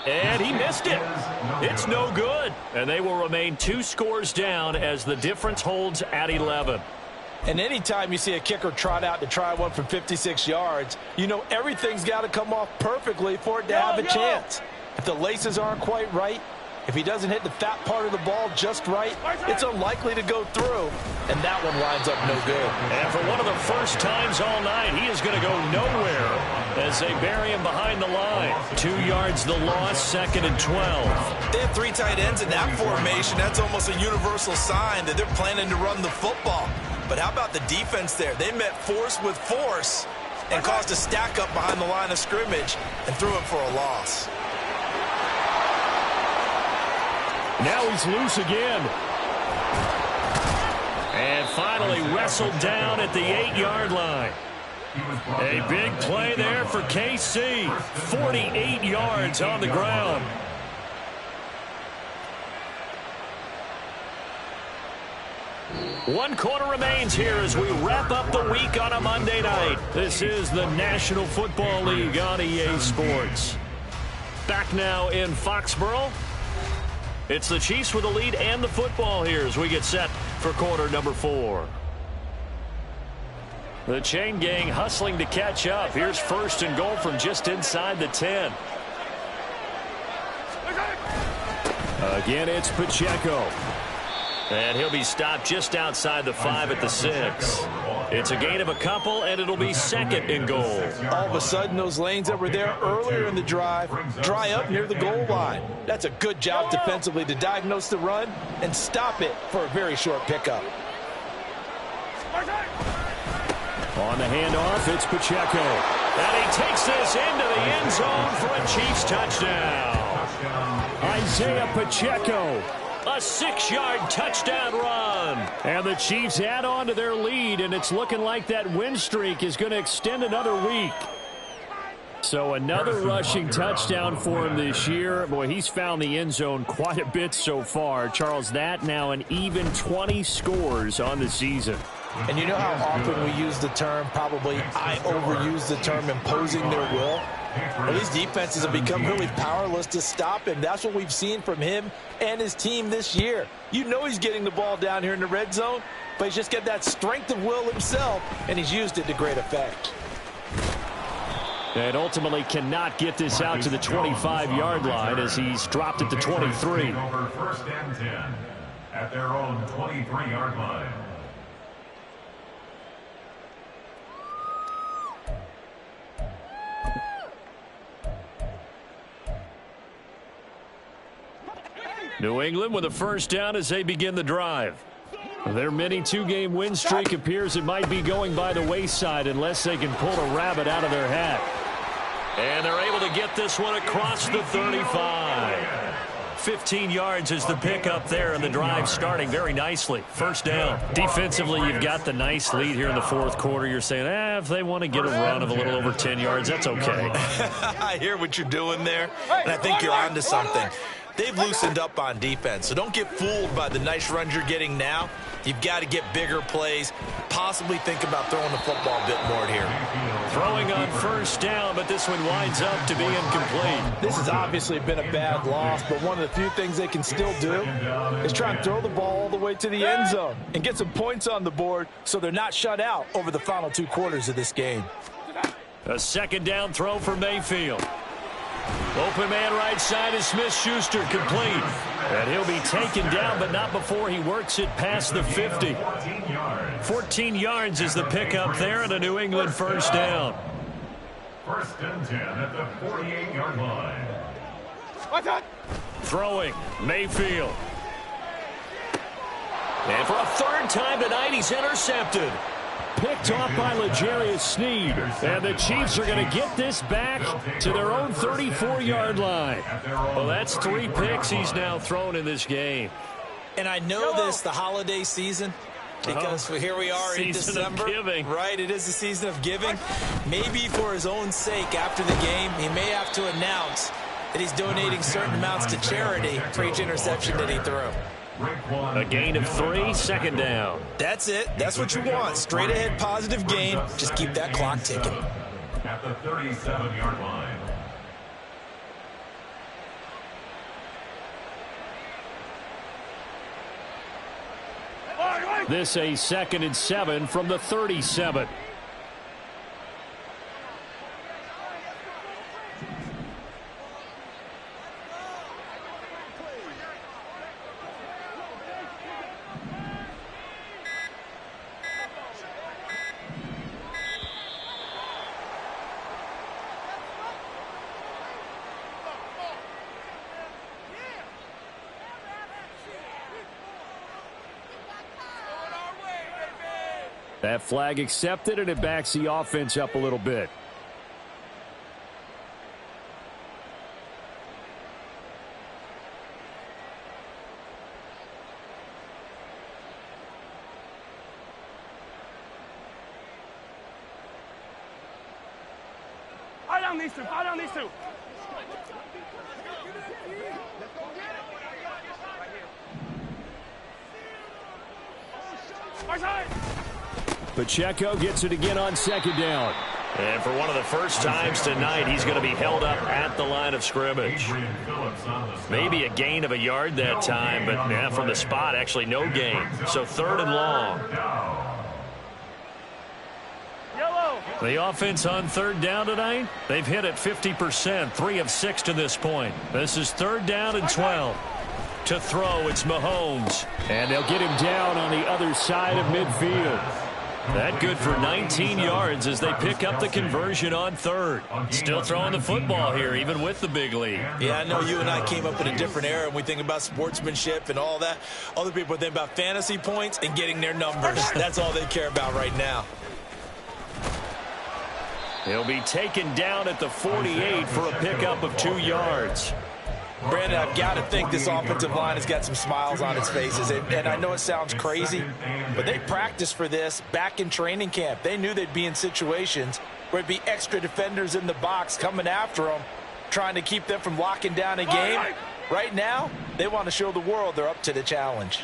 [SPEAKER 1] And he missed it. It's no good. And they will remain 2 scores down as the difference holds at 11.
[SPEAKER 2] And anytime you see a kicker trot out to try one from 56 yards, you know everything's got to come off perfectly for it to have a chance. If the laces aren't quite right, if he doesn't hit the fat part of the ball just right, it's unlikely to go through, and that one winds up no good.
[SPEAKER 1] And for one of the first times all night, he is going to go nowhere as they bury him behind the line. 2 yards the loss, 2nd and 12.
[SPEAKER 2] They have 3 tight ends in that formation. That's almost a universal sign that they're planning to run the football. But how about the defense there? They met force with force and caused a stack up behind the line of scrimmage and threw him for a loss.
[SPEAKER 1] Now he's loose again. And finally wrestled down at the 8-yard line. A big play there for KC. 48 yards on the ground. One quarter remains here as we wrap up the week on a Monday night. This is the National Football League on EA Sports. Back now in Foxborough. It's the Chiefs with the lead and the football here as we get set for quarter number 4. The chain gang hustling to catch up. Here's 1st and goal from just inside the 10. Again, it's Pacheco. And he'll be stopped just outside the 5 at the 6. It's a gain of a couple, and it'll be 2nd and goal.
[SPEAKER 2] All of a sudden, those lanes that were there earlier in the drive dry up near the goal line. That's a good job defensively to diagnose the run and stop it for a very short pickup.
[SPEAKER 4] On the handoff, it's Pacheco.
[SPEAKER 1] And he takes this into the end zone for a Chiefs touchdown.
[SPEAKER 4] Isaiah Pacheco.
[SPEAKER 1] A 6-yard touchdown run.
[SPEAKER 4] And the Chiefs add on to their lead, and it's looking like that win streak is going to extend another week. So another rushing touchdown for him this year. Boy, he's found the end zone quite a bit so far. Charles, that now an even 20 scores on the season.
[SPEAKER 2] And you know how often we use the term, probably I overuse the term, imposing their will? Well, these defenses have become really powerless to stop him. That's what we've seen from him and his team this year. You know he's getting the ball down here in the red zone, but he's just got that strength of will himself, and he's used it to great effect.
[SPEAKER 4] And ultimately cannot get this out to the 25-yard line as he's dropped it to 23.
[SPEAKER 3] Over 1st and 10 at their own 23-yard line.
[SPEAKER 1] New England with a first down as they begin the drive. Their mini 2-game win streak appears it might be going by the wayside unless they can pull a rabbit out of their hat. And they're able to get this one across the 35. 15 yards is the pickup there, and the drive starting very nicely. First down. Defensively, you've got the nice lead here in the fourth quarter. You're saying, if they want to get a run of a little over 10 yards, that's okay.
[SPEAKER 2] I hear what you're doing there, and I think you're onto something. They've loosened up on defense, so don't get fooled by the nice runs you're getting now. You've got to get bigger plays, possibly think about throwing the football a bit more here.
[SPEAKER 1] Throwing on first down, but this one winds up to be incomplete.
[SPEAKER 2] This has obviously been a bad loss, but one of the few things they can still do is try and throw the ball all the way to the end zone and get some points on the board so they're not shut out over the final 2 quarters of this game.
[SPEAKER 1] A second down throw for Mayfield. Open man right side is Smith-Schuster, complete. And he'll be taken down, but not before he works it past the 50. 14 yards is the pickup there, and a New England first down.
[SPEAKER 3] First and 10 at the 48-yard line.
[SPEAKER 1] Throwing, Mayfield. And for a third time tonight, he's intercepted.
[SPEAKER 4] Picked off by L'Jarius Sneed. And the Chiefs are going to get this back to their own 34-yard line.
[SPEAKER 1] Well, that's 3 picks he's now thrown in this game.
[SPEAKER 2] And I know this, the holiday season, because here we are in December. Right, it is the season of giving. Maybe for his own sake after the game, he may have to announce that he's donating certain amounts to charity for each interception that he threw.
[SPEAKER 1] A gain of 3, second down.
[SPEAKER 2] That's it. That's what you want. Straight ahead positive gain. Just keep that clock ticking.
[SPEAKER 3] At the 37-yard line.
[SPEAKER 4] This a 2nd and 7 from the 37. That flag accepted, and it backs the offense up a little bit.
[SPEAKER 5] Fire down these two. Fire down these two. Right side.
[SPEAKER 4] Pacheco gets it again on 2nd down.
[SPEAKER 1] And for one of the first times tonight, he's going to be held up at the line of scrimmage. Maybe a gain of a yard that time, but from the spot, actually no gain. So 3rd and long. The offense on 3rd down tonight, they've hit it 50%, 3 of 6 to this point. This is 3rd down and 12. To throw, it's Mahomes.
[SPEAKER 4] And they'll get him down on the other side of midfield.
[SPEAKER 1] That good for 19 yards as they pick up the conversion on 3rd. Still throwing the football here, even with the big lead.
[SPEAKER 2] Yeah, I know you and I came up in a different era, and we think about sportsmanship and all that. Other people think about fantasy points and getting their numbers. That's all they care about right now.
[SPEAKER 1] He'll be taken down at the 48 for a pickup of 2 yards.
[SPEAKER 2] Brandon, I've got to think this offensive line has got some smiles on its faces. And I know it sounds crazy, but they practiced for this back in training camp. They knew they'd be in situations where it'd be extra defenders in the box coming after them, trying to keep them from locking down a game. Right now, they want to show the world they're up to the challenge.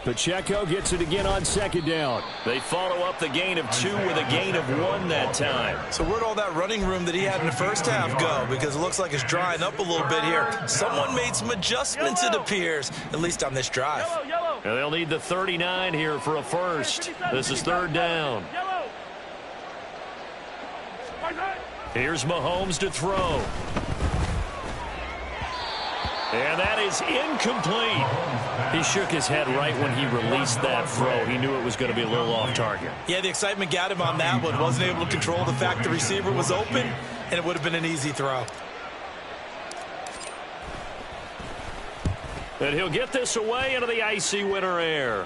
[SPEAKER 4] Pacheco gets it again on 2nd down.
[SPEAKER 1] They follow up the gain of 2 with a gain of 1 that time.
[SPEAKER 2] So where'd all that running room that he had in the first half go? Because it looks like it's drying up a little bit here. Someone made some adjustments, it appears, at least on this drive.
[SPEAKER 1] And they'll need the 39 here for a first. This is 3rd down. Here's Mahomes to throw. And that is incomplete. He shook his head right when he released that throw. He knew it was going to be a little off target.
[SPEAKER 2] Yeah, the excitement got him on that one. Wasn't able to control the fact the receiver was open, and it would have been an easy throw.
[SPEAKER 1] And he'll get this away into the icy winter air.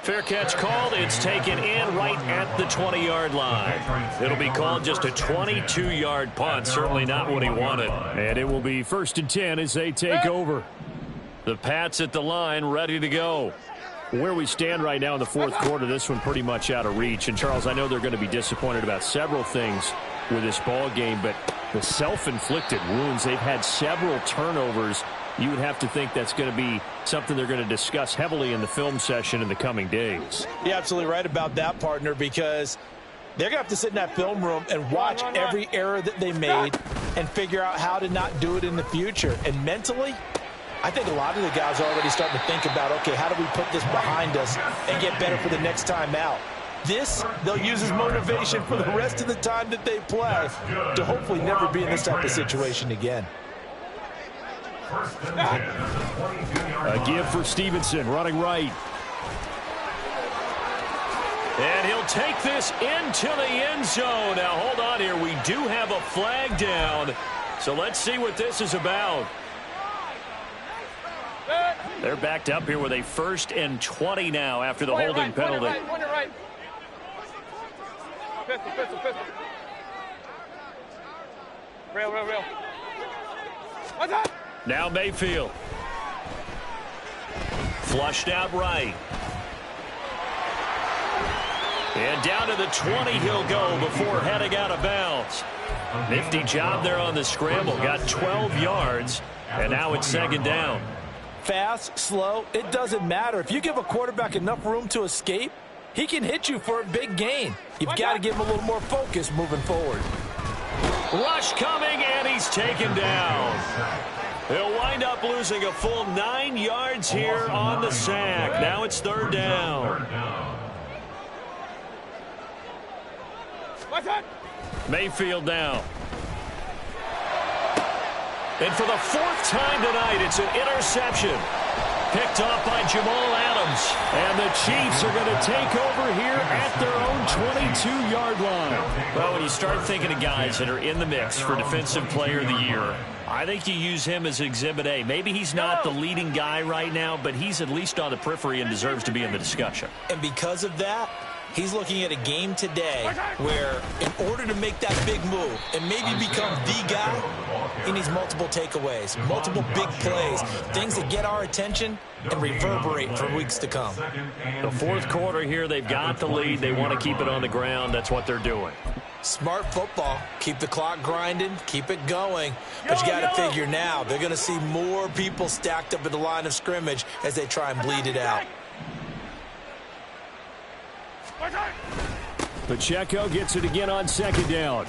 [SPEAKER 1] Fair catch called. It's taken in right at the 20-yard line. It'll be called just a 22-yard punt. Certainly not what he wanted.
[SPEAKER 4] And it will be 1st and 10 as they take over.
[SPEAKER 1] The Pats at the line, ready to go.
[SPEAKER 4] Where we stand right now in the fourth quarter, this one pretty much out of reach. And, Charles, I know they're going to be disappointed about several things with this ball game, but the self-inflicted wounds, they've had several turnovers. You would have to think that's going to be something they're going to discuss heavily in the film session in the coming days.
[SPEAKER 2] You're absolutely right about that, partner, because they're going to have to sit in that film room and watch every error that they made and figure out how to not do it in the future. And mentally, I think a lot of the guys are already starting to think about, okay, how do we put this behind us and get better for the next time out? This, they'll use as motivation for the rest of the time that they play to hopefully never be in this type of situation again.
[SPEAKER 4] A give for Stevenson, running right.
[SPEAKER 1] And he'll take this into the end zone. Now, hold on here. We do have a flag down. So let's see what this is about. They're backed up here with a 1st and 20 now after the holding penalty.
[SPEAKER 5] Pistol. Real. What's that?
[SPEAKER 1] Now Mayfield. Flushed out right. And down to the 20 he'll go before heading out of bounds. Nifty job there on the scramble. Got 12 yards, and now it's 2nd down.
[SPEAKER 2] Fast, slow, it doesn't matter. If you give a quarterback enough room to escape, he can hit you for a big gain. You've got to give him a little more focus moving forward.
[SPEAKER 1] Rush coming, and he's taken down. He'll wind up losing a full 9 yards here on the sack. Now it's 3rd down.
[SPEAKER 5] What's that?
[SPEAKER 1] Mayfield now. And for the 4th time tonight, it's an interception. Picked off by Jamal Adams.
[SPEAKER 4] And the Chiefs are going to take over here at their own 22-yard line.
[SPEAKER 1] Well, when you start thinking of guys that are in the mix for Defensive Player of the Year, I think you use him as Exhibit A. Maybe he's not the leading guy right now, but he's at least on the periphery and deserves to be in the discussion.
[SPEAKER 2] And because of that, he's looking at a game today where in order to make that big move and maybe become the guy, he needs multiple takeaways, multiple big plays, things that get our attention and reverberate for weeks to come.
[SPEAKER 1] The fourth quarter here, they've got the lead. They want to keep it on the ground. That's what they're doing.
[SPEAKER 2] Smart football. Keep the clock grinding, keep it going. But you got to figure now, they're going to see more people stacked up at the line of scrimmage as they try and bleed it out.
[SPEAKER 4] Pacheco gets it again on 2nd down.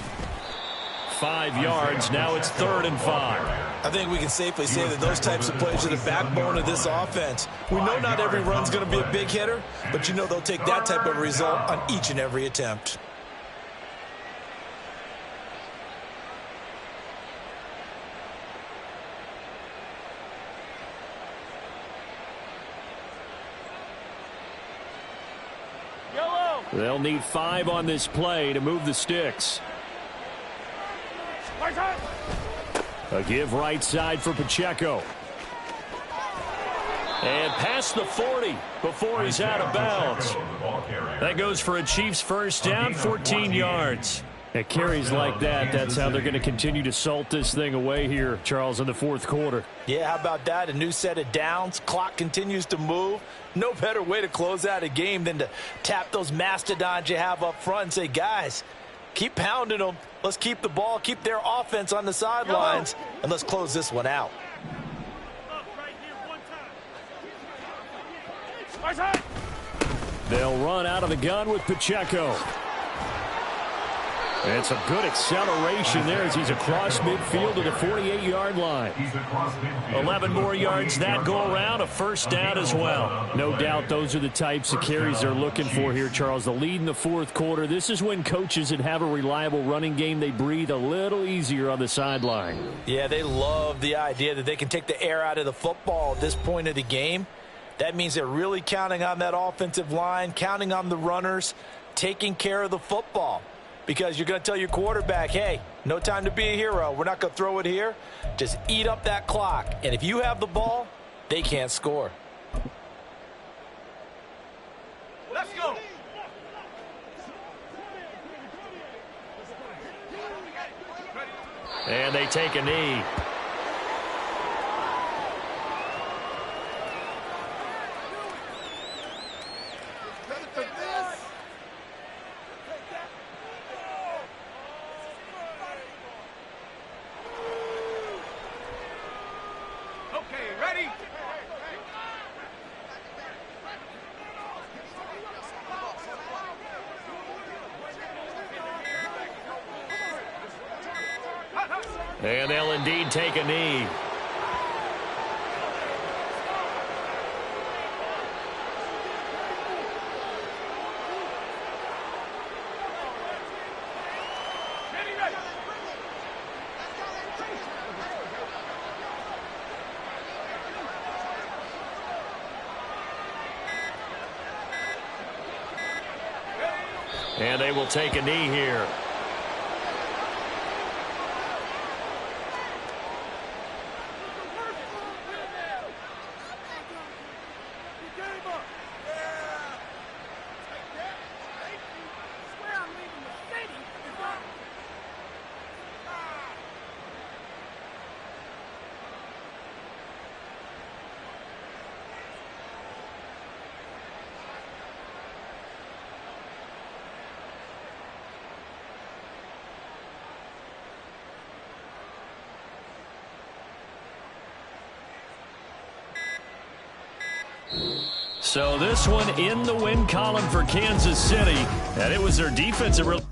[SPEAKER 1] 5 yards. Now it's 3rd and 5.
[SPEAKER 2] I think we can safely say that those types of plays are the backbone of this offense. We know not every run's going to be a big hitter, but you know they'll take that type of result on each and every attempt.
[SPEAKER 4] They'll need 5 on this play to move the sticks. A give right side for Pacheco.
[SPEAKER 1] And past the 40 before he's out of bounds. That goes for a Chiefs 1st down, 14 yards.
[SPEAKER 4] At carries like that, that's how they're going to continue to salt this thing away here, Charles, in the fourth quarter.
[SPEAKER 2] Yeah, how about that? A new set of downs. Clock continues to move. No better way to close out a game than to tap those mastodons you have up front and say, guys, keep pounding them. Let's keep the ball, keep their offense on the sidelines, and let's close this one out.
[SPEAKER 4] They'll run out of the gun with Pacheco. And some good acceleration there as he's across midfield to the 48-yard line.
[SPEAKER 1] 11 more yards that go around, a 1st down as well.
[SPEAKER 4] No doubt those are the types of carries they're looking for here, Charles. The lead in the fourth quarter. This is when coaches that have a reliable running game, they breathe a little easier on the sideline.
[SPEAKER 2] Yeah, they love the idea that they can take the air out of the football at this point of the game. That means they're really counting on that offensive line, counting on the runners, taking care of the football. Because you're going to tell your quarterback, hey, no time to be a hero. We're not going to throw it here. Just eat up that clock. And if you have the ball, they can't score.
[SPEAKER 1] And they take a knee.
[SPEAKER 5] Okay, ready?
[SPEAKER 1] And they'll indeed take a knee. And they will take a knee here. So this one in the win column for Kansas City, and it was their defense that really